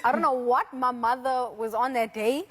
I don't know what my mother was on that day,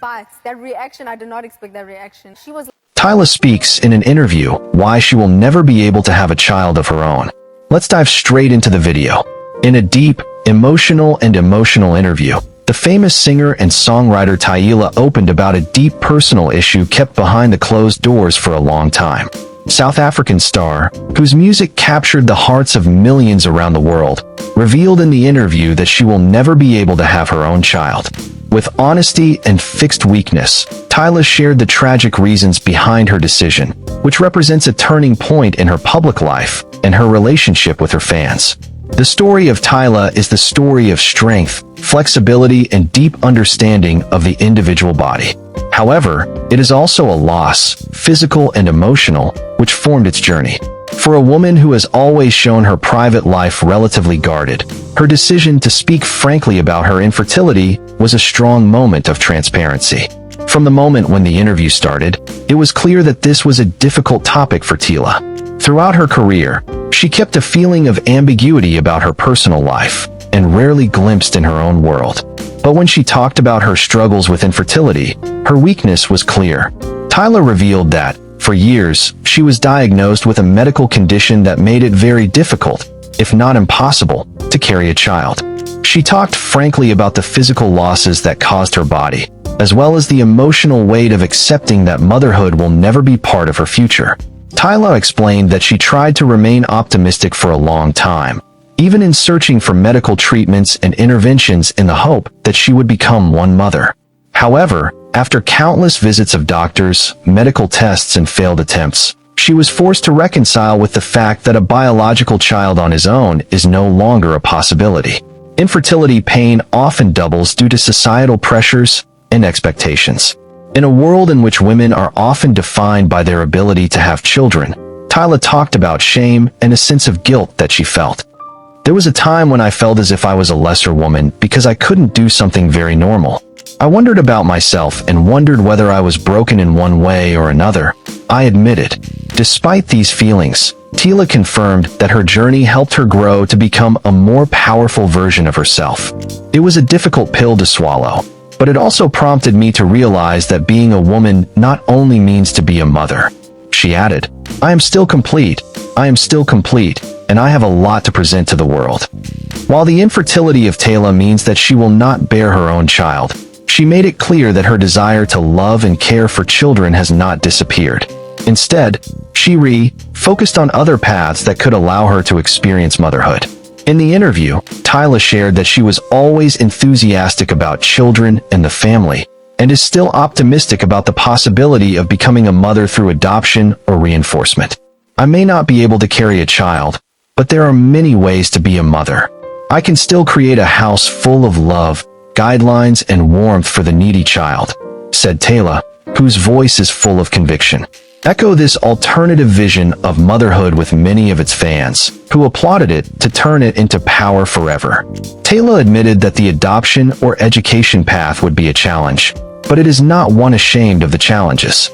but that reaction, I did not expect that reaction. She was... Tyla speaks in an interview why she will never be able to have a child of her own. Let's dive straight into the video. In a deep, emotional interview, the famous singer and songwriter Tyla opened about a deep personal issue kept behind the closed doors for a long time. South African star, whose music captured the hearts of millions around the world, revealed in the interview that she will never be able to have her own child. With honesty and fixed weakness, Tyla shared the tragic reasons behind her decision, which represents a turning point in her public life and her relationship with her fans. The story of Tyla is the story of strength, flexibility, and deep understanding of the individual body. However, it is also a loss, physical and emotional, which formed its journey. For a woman who has always shown her private life relatively guarded, her decision to speak frankly about her infertility was a strong moment of transparency. From the moment when the interview started, it was clear that this was a difficult topic for Tyla. Throughout her career, she kept a feeling of ambiguity about her personal life and rarely glimpsed in her own world. But when she talked about her struggles with infertility, her weakness was clear. Tyla revealed that, for years, she was diagnosed with a medical condition that made it very difficult, if not impossible, to carry a child. She talked frankly about the physical losses that caused her body, as well as the emotional weight of accepting that motherhood will never be part of her future. Tyla explained that she tried to remain optimistic for a long time, even in searching for medical treatments and interventions in the hope that she would become one mother. However, after countless visits of doctors, medical tests, and failed attempts, she was forced to reconcile with the fact that a biological child on his own is no longer a possibility. Infertility pain often doubles due to societal pressures and expectations. In a world in which women are often defined by their ability to have children, Tyla talked about shame and a sense of guilt that she felt. There was a time when I felt as if I was a lesser woman because I couldn't do something very normal. I wondered about myself and wondered whether I was broken in one way or another, I admitted. Despite these feelings, Tyla confirmed that her journey helped her grow to become a more powerful version of herself. It was a difficult pill to swallow, but it also prompted me to realize that being a woman not only means to be a mother. She added, I am still complete, and I have a lot to present to the world. While the infertility of Tyla means that she will not bear her own child, she made it clear that her desire to love and care for children has not disappeared. Instead, she focused on other paths that could allow her to experience motherhood. In the interview, Tyla shared that she was always enthusiastic about children and the family, and is still optimistic about the possibility of becoming a mother through adoption or reinforcement. I may not be able to carry a child, but there are many ways to be a mother. I can still create a house full of love, guidelines, and warmth for the needy child, said Tyla, whose voice is full of conviction. Echo this alternative vision of motherhood with many of its fans, who applauded it to turn it into power forever. Tyla admitted that the adoption or education path would be a challenge, but it is not one ashamed of the challenges.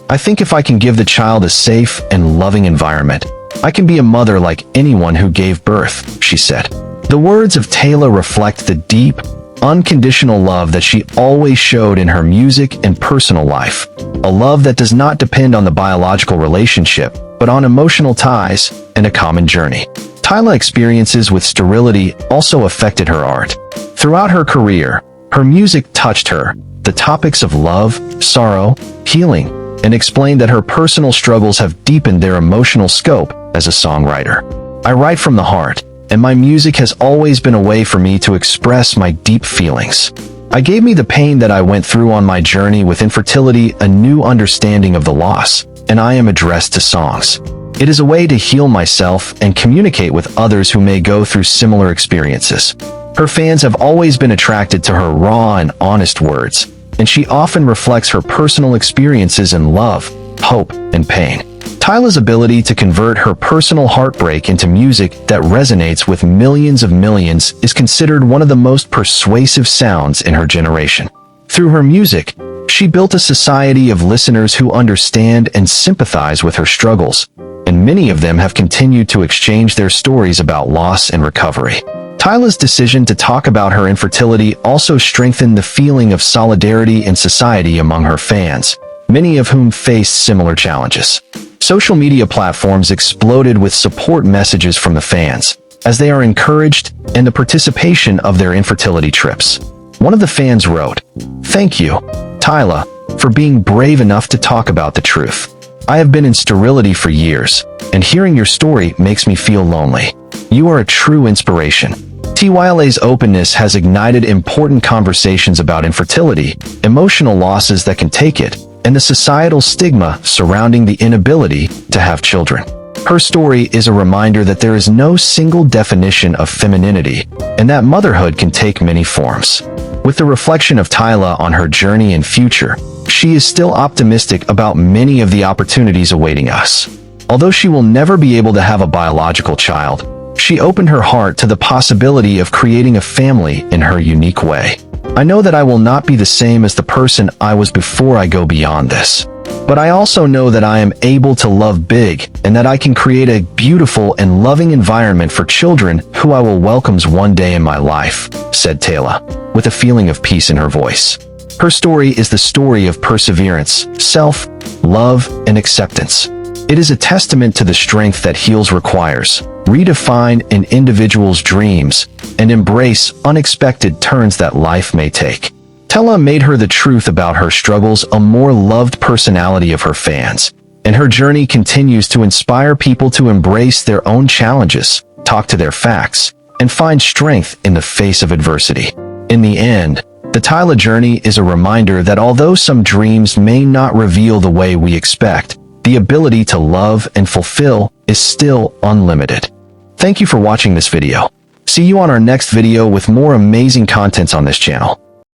I think if I can give the child a safe and loving environment, I can be a mother like anyone who gave birth, she said. The words of Tyla reflect the deep, unconditional love that she always showed in her music and personal life, a love that does not depend on the biological relationship, but on emotional ties and a common journey. Tyla's experiences with sterility also affected her art. Throughout her career, her music touched her, the topics of love, sorrow, healing, and explained that her personal struggles have deepened their emotional scope as a songwriter. I write from the heart, and my music has always been a way for me to express my deep feelings. I gave me the pain that I went through on my journey with infertility a new understanding of the loss, and I am addressed to songs. It is a way to heal myself and communicate with others who may go through similar experiences. Her fans have always been attracted to her raw and honest words, and she often reflects her personal experiences in love, hope, and pain. Tyla's ability to convert her personal heartbreak into music that resonates with millions is considered one of the most persuasive sounds in her generation. Through her music, she built a society of listeners who understand and sympathize with her struggles, and many of them have continued to exchange their stories about loss and recovery. Tyla's decision to talk about her infertility also strengthened the feeling of solidarity in society among her fans, many of whom faced similar challenges. Social media platforms exploded with support messages from the fans, as they are encouraged in the participation of their infertility trips. One of the fans wrote, "Thank you, Tyla, for being brave enough to talk about the truth. I have been in sterility for years, and hearing your story makes me feel lonely. You are a true inspiration." Tyla's openness has ignited important conversations about infertility, emotional losses that can take it, and the societal stigma surrounding the inability to have children. Her story is a reminder that there is no single definition of femininity, and that motherhood can take many forms. With the reflection of Tyla on her journey and future, she is still optimistic about many of the opportunities awaiting us. Although she will never be able to have a biological child, she opened her heart to the possibility of creating a family in her unique way. "I know that I will not be the same as the person I was before I go beyond this. But I also know that I am able to love big and that I can create a beautiful and loving environment for children who I will welcome one day in my life," said Tyla, with a feeling of peace in her voice. Her story is the story of perseverance, self-love, and acceptance. It is a testament to the strength that heals requires, redefine an individual's dreams, and embrace unexpected turns that life may take. Tyla made her the truth about her struggles a more loved personality of her fans, and her journey continues to inspire people to embrace their own challenges, talk to their facts, and find strength in the face of adversity. In the end, the Tyla journey is a reminder that although some dreams may not reveal the way we expect, the ability to love and fulfill is still unlimited. Thank you for watching this video. See you on our next video with more amazing contents on this channel.